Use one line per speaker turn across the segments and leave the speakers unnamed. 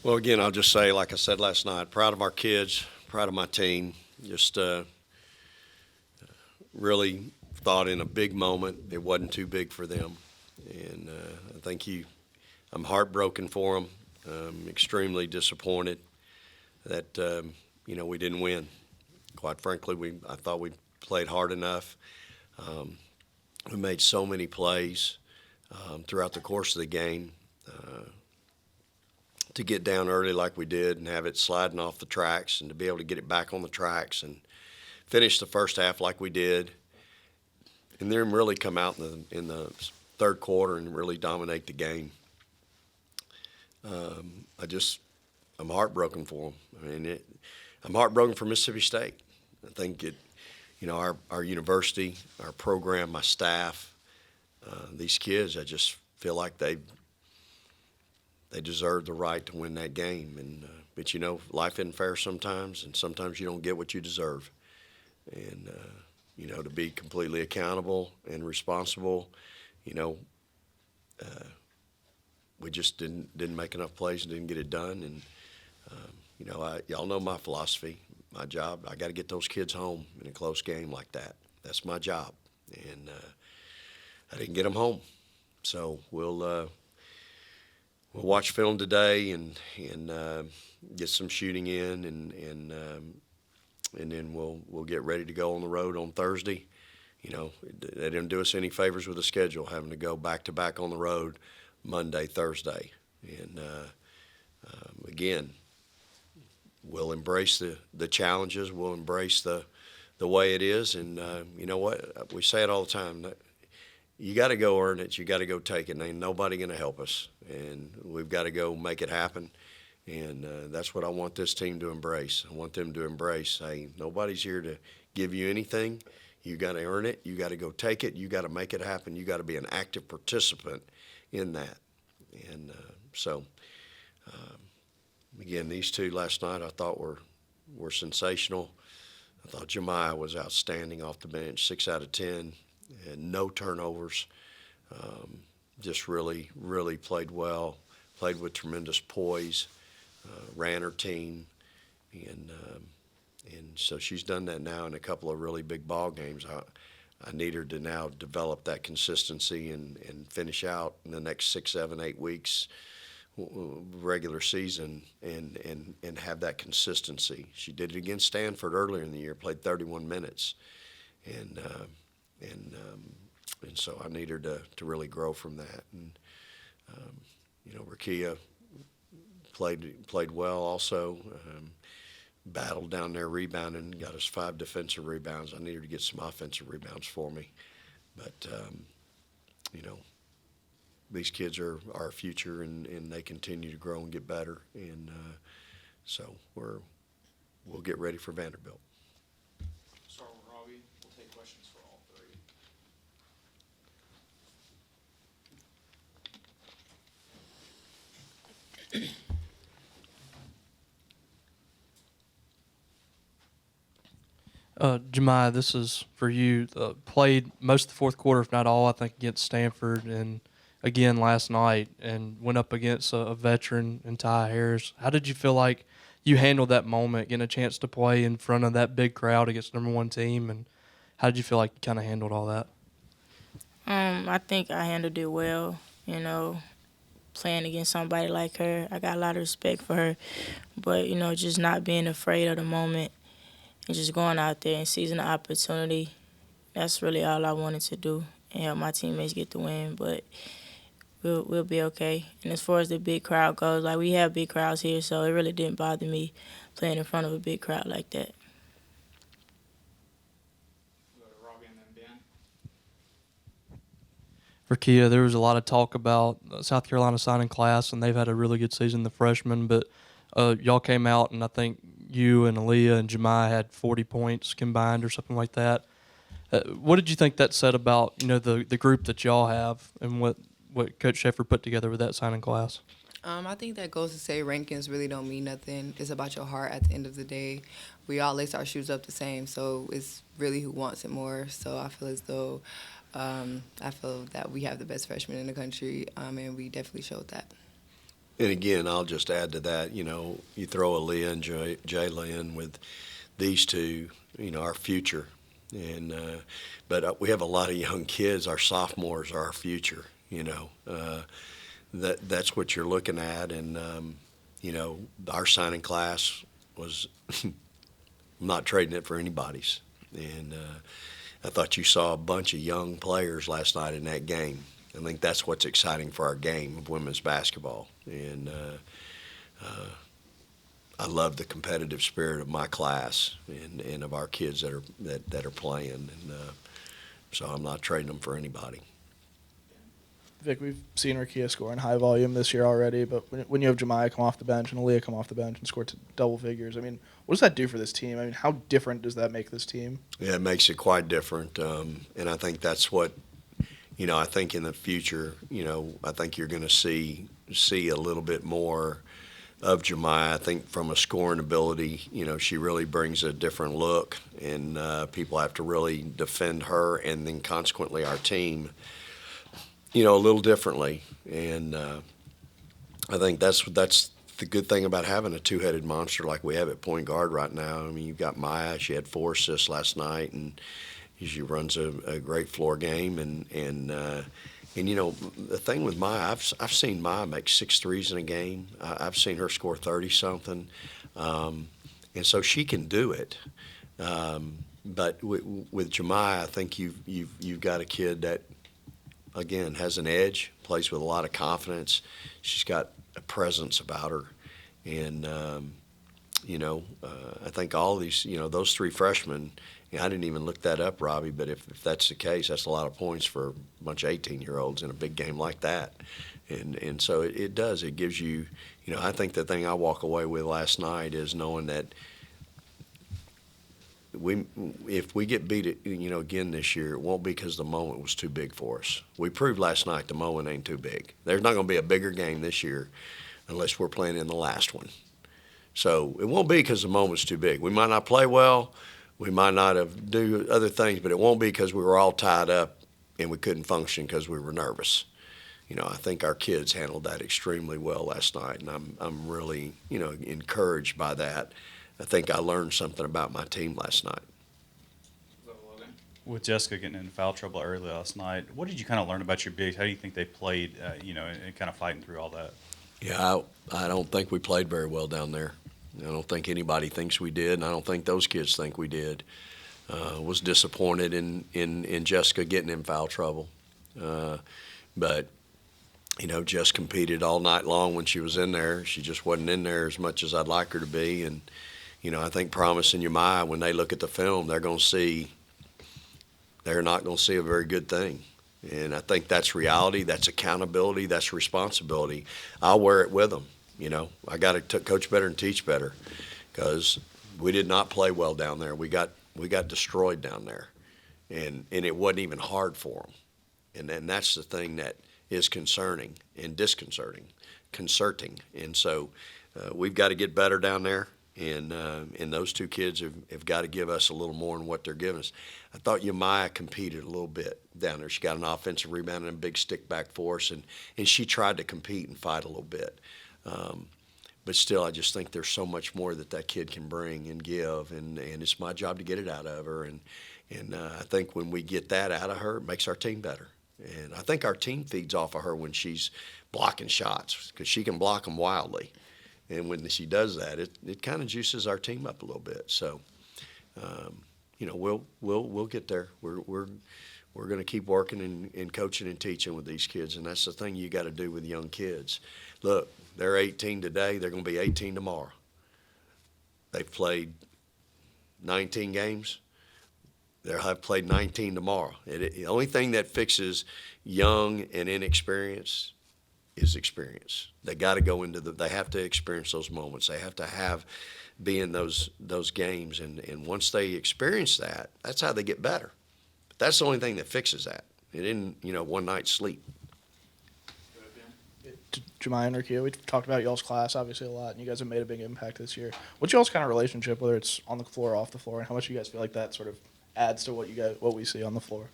Well, again, I'll just say, like I said last night, proud of our kids, proud of my team. Just really thought in a big moment it wasn't too big for them, and I think I'm heartbroken for them. Extremely disappointed that we didn't win. Quite frankly, I thought we played hard enough. Um, we made so many plays throughout the course of the game. To get down early like we did and have it sliding off the tracks and to be able to get it back on the tracks and finish the first half like we did, and then really come out in the third quarter and really dominate the game. I'm heartbroken for them. I'm heartbroken for Mississippi State. I think our university, our program, my staff, these kids, I just feel like they deserve the right to win that game. But life isn't fair sometimes, and sometimes you don't get what you deserve. And to be completely accountable and responsible, we just didn't make enough plays and didn't get it done. And y'all know my philosophy, my job. I got to get those kids home in a close game like that. That's my job, and I didn't get them home. So we'll watch film today and get some shooting in, and then we'll get ready to go on the road on Thursday. They didn't do us any favors with the schedule, having to go back to back on the road Monday, Thursday, and again, we'll embrace the challenges. We'll embrace the way it is, and you know what? We say it all the time. You got to go earn it. You got to go take it. And ain't nobody going to help us. And we've got to go make it happen. And that's what I want this team to embrace. I want them to embrace, hey, nobody's here to give you anything. You got to earn it. You got to go take it. You got to make it happen. You got to be an active participant in that. And again, these two last night I thought were sensational. I thought Jemiah was outstanding off the bench, 6 out of 10. And no turnovers. Just really, really played well. Played with tremendous poise. Ran her team, and so she's done that now in a couple of really big ball games. I need her to now develop that consistency and finish out in the next 6, 7, 8 weeks regular season and have that consistency. She did it against Stanford earlier in the year. Played 31 minutes, and so I need her to really grow from that. And Rakia played well also. Battled down there rebounding, got us 5 defensive rebounds. I need her to get some offensive rebounds for me. But these kids are our future, and they continue to grow and get better. And so we'll get ready for Vanderbilt.
Start with Robbie. We'll take questions for all three.
Jemiah, this is for you. Played most of the fourth quarter, if not all, I think, against Stanford, and again last night, and went up against a veteran in Ty Harris. How did you feel like you handled that moment, getting a chance to play in front of that big crowd against the #1 team, and how did you feel like you kind of handled all that?
I think I handled it well. Playing against somebody like her, I got a lot of respect for her. But just not being afraid of the moment and just going out there and seizing the opportunity. That's really all I wanted to do and help my teammates get the win. But we'll be okay. And as far as the big crowd goes, we have big crowds here, so it really didn't bother me playing in front of a big crowd like that.
We'll go to Robbie and then Ben.
For Kia, there was a lot of talk about South Carolina signing class, and they've had a really good season, the freshmen. But y'all came out, and I think you and Aaliyah and Jemiah had 40 points combined or something like that. What did you think that said about the group that y'all have and what Coach Sheffer put together with that signing class?
I think that goes to say rankings really don't mean nothing. It's about your heart at the end of the day. We all lace our shoes up the same, so it's really who wants it more. So I feel as though I feel that we have the best freshmen in the country, and we definitely showed that.
And again, I'll just add to that, you throw Aaliyah and Jayla in with these two, our future. But we have a lot of young kids. Our sophomores are our future, That's what you're looking at. And, our signing class was I'm not trading it for anybody's. And I thought you saw a bunch of young players last night in that game. I think that's what's exciting for our game of women's basketball. And I love the competitive spirit of my class and of our kids that are playing. And so I'm not trading them for anybody.
Vic, we've seen Rakia score in high volume this year already, but when you have Jemiah come off the bench and Aaliyah come off the bench and score to double figures, what does that do for this team? How different does that make this team?
Yeah, it makes it quite different. And I think that's what, I think in the future, I think you're going to see a little bit more of Jemiah. I think from a scoring ability, she really brings a different look, and people have to really defend her and then consequently our team, a little differently. And I think that's the good thing about having a two-headed monster like we have at point guard right now. You've got Maya. She had 4 assists last night, and she runs a great floor game. And the thing with Maya, I've seen Maya make 6 threes in a game. I've seen her score 30-something. And so she can do it. But with Jemiah, I think you've got a kid that, again, has an edge, plays with a lot of confidence. She's got a presence about her. And, I think all of these, those 3 freshmen, I didn't even look that up, Robbie, but if that's the case, that's a lot of points for a bunch of 18-year-olds in a big game like that. And so it does. It gives you, I think the thing I walk away with last night is knowing that if we get beat, again this year, it won't be because the moment was too big for us. We proved last night the moment ain't too big. There's not going to be a bigger game this year unless we're playing in the last one. So it won't be because the moment's too big. We might not play well. We might not have do other things, but it won't be because we were all tied up and we couldn't function because we were nervous. I think our kids handled that extremely well last night, and I'm really, encouraged by that. I think I learned something about my team last night.
With Jessica getting in foul trouble early last night, what did you kind of learn about your bigs? How do you think they played, and kind of fighting through all that?
Yeah, I don't think we played very well down there. I don't think anybody thinks we did, and I don't think those kids think we did. Was disappointed in Jessica getting in foul trouble. But, Jess competed all night long when she was in there. She just wasn't in there as much as I'd like her to be. And, I think Promise and Jemiah, when they look at the film, they're not going to see a very good thing. And I think that's reality, that's accountability, that's responsibility. I'll wear it with them. I got to coach better and teach better because we did not play well down there. We got destroyed down there, and it wasn't even hard for them. And then that's the thing that is concerning and disconcerting, concerting. And so we've got to get better down there, and those 2 kids have got to give us a little more than what they're giving us. I thought Jemiah competed a little bit down there. She got an offensive rebound and a big stick back for us, and she tried to compete and fight a little bit. But still, I just think there's so much more that kid can bring and give, and it's my job to get it out of her. And I think when we get that out of her, it makes our team better. And I think our team feeds off of her when she's blocking shots because she can block them wildly. And when she does that, it kind of juices our team up a little bit. So, we'll get there. We're going to keep working and coaching and teaching with these kids, and that's the thing you got to do with young kids. Look, they're 18 today. They're going to be 18 tomorrow. They've played 19 games. They'll have played 19 tomorrow. The only thing that fixes young and inexperienced is experience. They got to go they have to experience those moments. They have to be in those games. And once they experience that, that's how they get better. But that's the only thing that fixes that. It isn't, one night's sleep.
Jemiah and Rakia, we talked about y'all's class obviously a lot, and you guys have made a big impact this year. What's y'all's kind of relationship, whether it's on the floor or off the floor, and how much you guys feel like that sort of adds to what we see on the floor?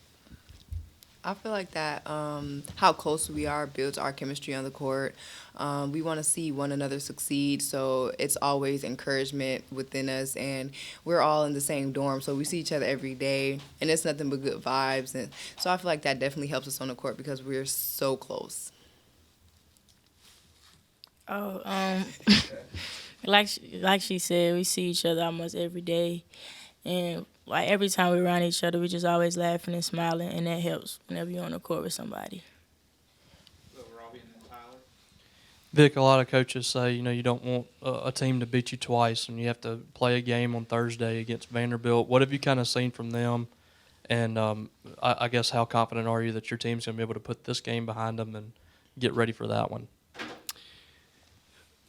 I feel like that how close we are builds our chemistry on the court. We want to see one another succeed, so it's always encouragement within us. And we're all in the same dorm, so we see each other every day, and it's nothing but good vibes. And so I feel like that definitely helps us on the court because we're so close.
Oh, like she said, we see each other almost every day, and like every time we're around each other, we just always laughing and smiling, and that helps whenever you're on the court with somebody.
So Robbie and then Tyler.
Vic, a lot of coaches say, you don't want a team to beat you twice, and you have to play a game on Thursday against Vanderbilt. What have you kind of seen from them? And I guess how confident are you that your team's going to be able to put this game behind them and get ready for that one?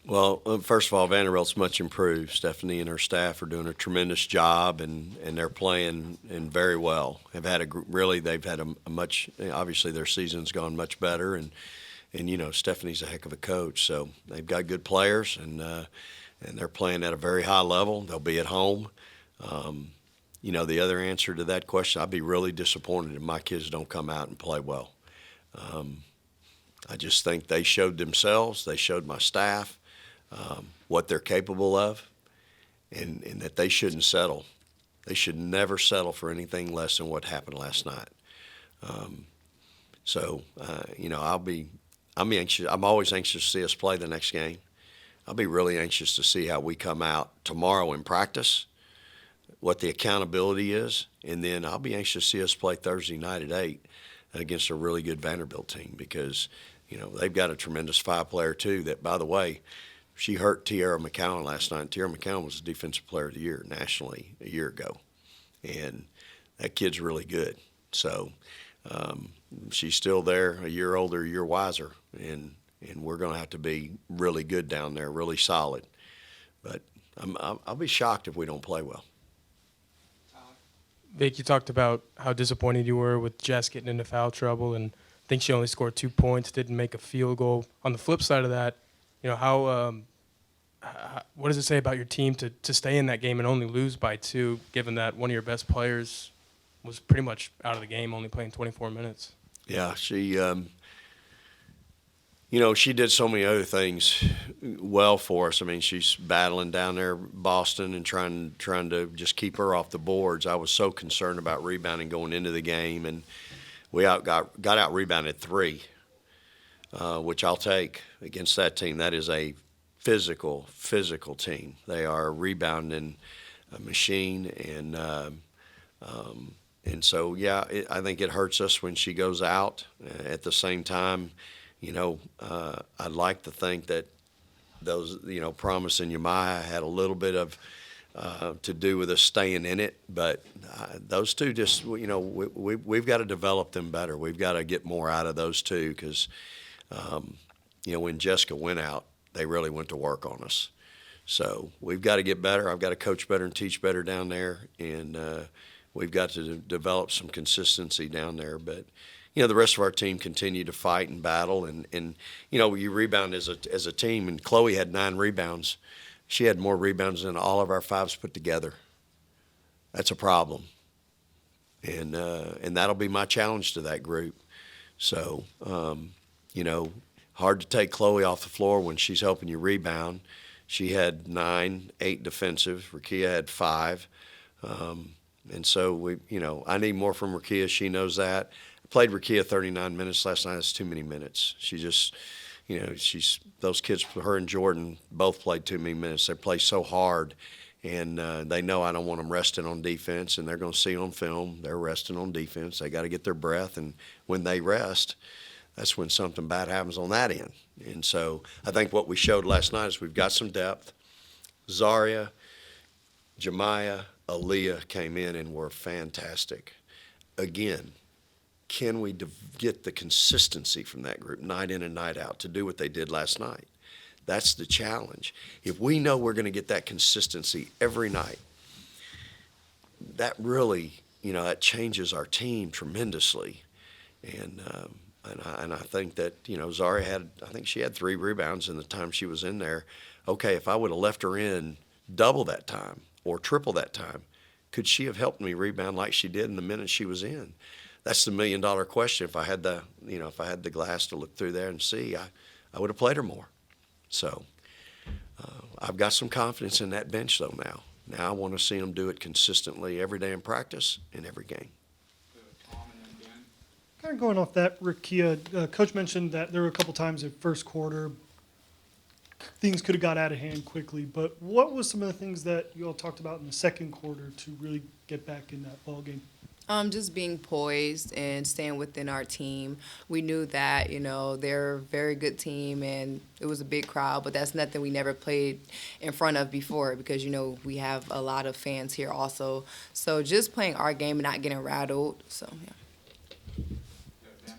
Well, first of all, Vanderbilt's much improved. Stephanie and her staff are doing a tremendous job, and they're playing and very well. They've had a much, obviously their season's gone much better, and Stephanie's a heck of a coach. So they've got good players, and they're playing at a very high level. They'll be at home. The other answer to that question, I'd be really disappointed if my kids don't come out and play well. I just think they showed themselves, they showed my staff what they're capable of, and that they shouldn't settle. They should never settle for anything less than what happened last night. I'm anxious. I'm always anxious to see us play the next game. I'll be really anxious to see how we come out tomorrow in practice, what the accountability is, and then I'll be anxious to see us play Thursday night at 8 against a really good Vanderbilt team because, they've got a tremendous 5-player too that, by the way, she hurt Tiara McCowan last night. Tiara McCowan was the Defensive Player of the Year nationally a year ago, and that kid's really good. So she's still there, a year older, a year wiser, and we're going to have to be really good down there, really solid. But I'll be shocked if we don't play well.
Vic, you talked about how disappointed you were with Jess getting into foul trouble, and I think she only scored 2 points, didn't make a field goal. On the flip side of that, what does it say about your team to stay in that game and only lose by 2, given that one of your best players was pretty much out of the game, only playing 24 minutes?
Yeah, she did so many other things well for us. I mean, she's battling down there Boston and trying to just keep her off the boards. I was so concerned about rebounding going into the game, and we got out rebounded 3, which I'll take against that team. That is a physical team. They are a rebounding machine, and so I think it hurts us when she goes out. At the same time, I'd like to think that those, Promise and Yamaya had a little bit of to do with us staying in it, but those two just, we've got to develop them better. We've got to get more out of those two because, when Jessica went out, they really went to work on us. So we've got to get better. I've got to coach better and teach better down there, and we've got to develop some consistency down there. But the rest of our team continue to fight and battle, and you rebound as a team. And Chloe had 9 rebounds. She had more rebounds than all of our 5s put together. That's a problem, and that'll be my challenge to that group. So hard to take Chloe off the floor when she's helping you rebound. She had 9, 8 defensive. Rakia had 5. And so I need more from Rakia. She knows that. I played Rakia 39 minutes last night. That's too many minutes. She just, those kids, her and Jordan, both played too many minutes. They play so hard, and they know I don't want them resting on defense, and they're going to see on film they're resting on defense. They got to get their breath, and when they rest, that's when something bad happens on that end. And so I think what we showed last night is we've got some depth. Zaria, Jemiah, Aaliyah came in and were fantastic. Again, can we get the consistency from that group night in and night out to do what they did last night? That's the challenge. If we know we're going to get that consistency every night, that really, that changes our team tremendously. And I think that, Zaria she had 3 rebounds in the time she was in there. Okay, if I would have left her in double that time or triple that time, could she have helped me rebound like she did in the minutes she was in? that's the $1 million question. If I had the glass to look through there and see, I would have played her more. So I've got some confidence in that bench though now. Now I want to see them do it consistently every day in practice and every game.
Tom and then Dan.
Kind of going off that, Rakia, Coach mentioned that there were a couple times in first quarter things could have got out of hand quickly, but what was some of the things that you all talked about in the second quarter to really get back in that ball game?
Just being poised and staying within our team. We knew that, they're a very good team and it was a big crowd, but that's nothing we never played in front of before because, we have a lot of fans here also. So just playing our game and not getting rattled. So, yeah.
Dan.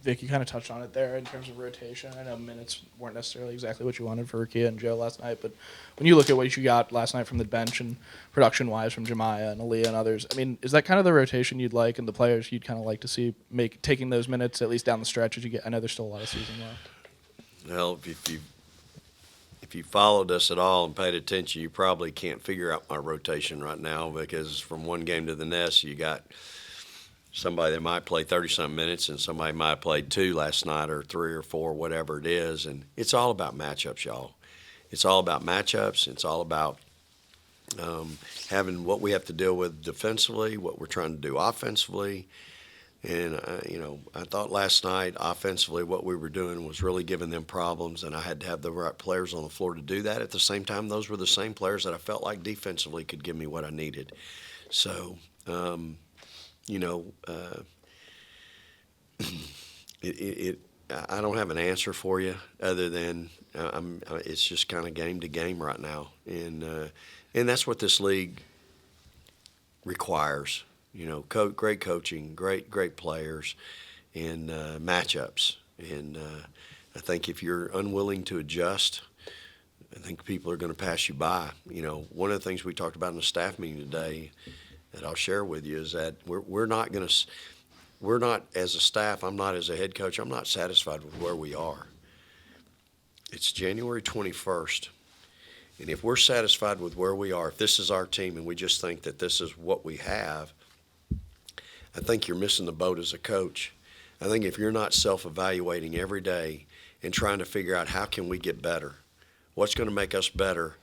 Vic, you kind of touched on it there in terms of rotation. I know minutes weren't necessarily exactly what you wanted for Rakia and Joe last night, but when you look at what you got last night from the bench and production-wise from Jemiah and Aaliyah and others, I mean, is that kind of the rotation you'd like and the players you'd kind of like to see taking those minutes at least down the stretch as you get? I know there's still a lot of season left.
Well, if you followed us at all and paid attention, you probably can't figure out my rotation right now because from one game to the next, you got somebody that might play 30-something minutes and somebody might have played 2 last night or 3 or 4, whatever it is. And it's all about matchups, y'all. It's all about matchups. It's all about having what we have to deal with defensively, what we're trying to do offensively. And, I thought last night offensively what we were doing was really giving them problems, and I had to have the right players on the floor to do that. At the same time, those were the same players that I felt like defensively could give me what I needed. So, I don't have an answer for you other than it's just kind of game to game right now, and that's what this league requires. Great coaching, great players, and matchups. And I think if you're unwilling to adjust, I think people are going to pass you by. One of the things we talked about in the staff meeting today that I'll share with you is that we're not as a staff, I'm not as a head coach, I'm not satisfied with where we are. It's January 21st, and if we're satisfied with where we are, if this is our team and we just think that this is what we have, I think you're missing the boat as a coach. I think if you're not self-evaluating every day and trying to figure out how can we get better, what's going to make us better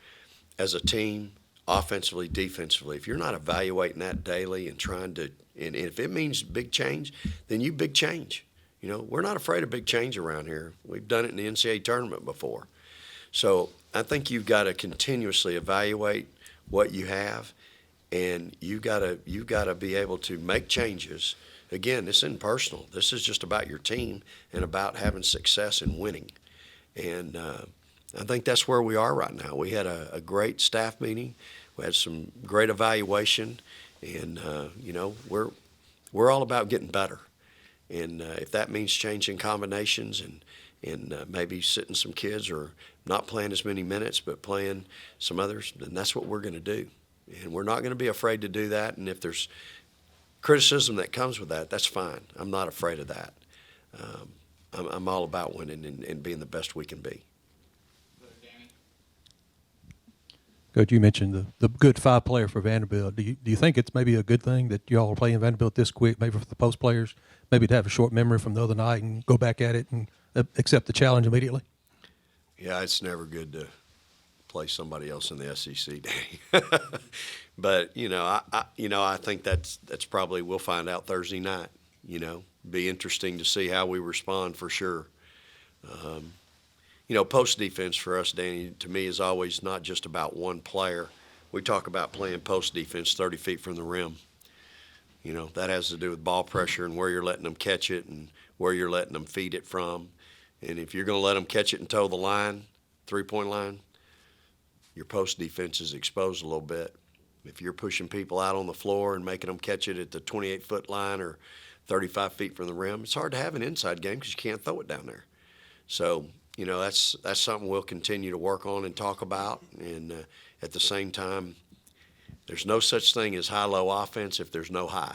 as a team, offensively, defensively, if you're not evaluating that daily and trying to, and if it means big change, then you big change. We're not afraid of big change around here. We've done it in the NCAA tournament before. So I think you've got to continuously evaluate what you have, and you've got to be able to make changes. Again, this isn't personal. This is just about your team and about having success and winning. And I think that's where we are right now. We had a great staff meeting. We had some great evaluation, and we're all about getting better. And if that means changing combinations and maybe sitting some kids or not playing as many minutes but playing some others, then that's what we're going to do. And we're not going to be afraid to do that. And if there's criticism that comes with that, that's fine. I'm not afraid of that. I'm all about winning and being the best we can be.
Danny.
Coach, you mentioned the good 5 player for Vanderbilt. Do you think it's maybe a good thing that y'all are playing Vanderbilt this quick, maybe for the post players, maybe to have a short memory from the other night and go back at it and accept the challenge immediately?
Yeah, it's never good to play somebody else in the SEC, Danny. But I think that's probably, we'll find out Thursday night. Be interesting to see how we respond for sure. Post defense for us, Danny, to me is always not just about one player. We talk about playing post defense 30 feet from the rim. That has to do with ball pressure and where you're letting them catch it and where you're letting them feed it from. And if you're going to let them catch it and toe the line, 3-point line, your post defense is exposed a little bit. If you're pushing people out on the floor and making them catch it at the 28-foot line or 35 feet from the rim, it's hard to have an inside game because you can't throw it down there. So, that's something we'll continue to work on and talk about. And at the same time, there's no such thing as high-low offense if there's no high.